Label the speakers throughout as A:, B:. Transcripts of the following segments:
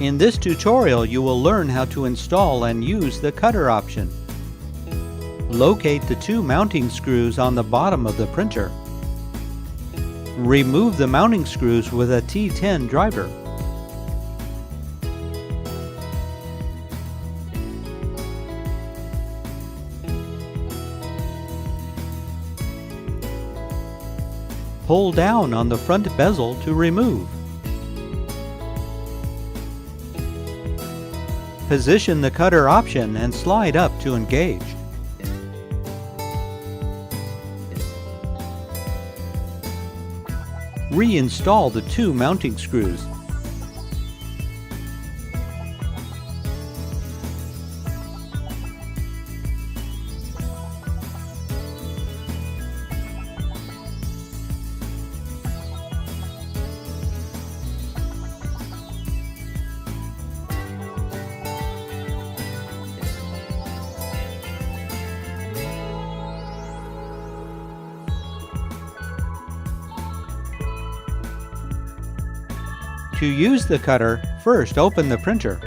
A: In this tutorial, you will learn how to install and use the cutter option. Locate the two mounting screws on the bottom of the printer. Remove the mounting screws with a T10 driver. Pull down on the front bezel to remove. Position the cutter option and slide up to engage. Reinstall the two mounting screws. To use the cutter, first open the printer.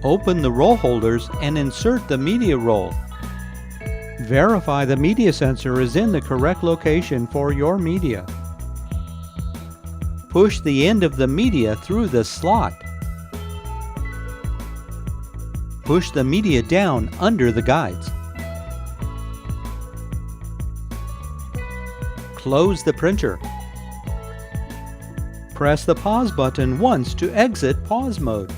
A: Open the roll holders and insert the media roll. Verify the media sensor is in the correct location for your media. Push the end of the media through the slot. Push the media down under the guides. Close the printer. Press the pause button once to exit pause mode.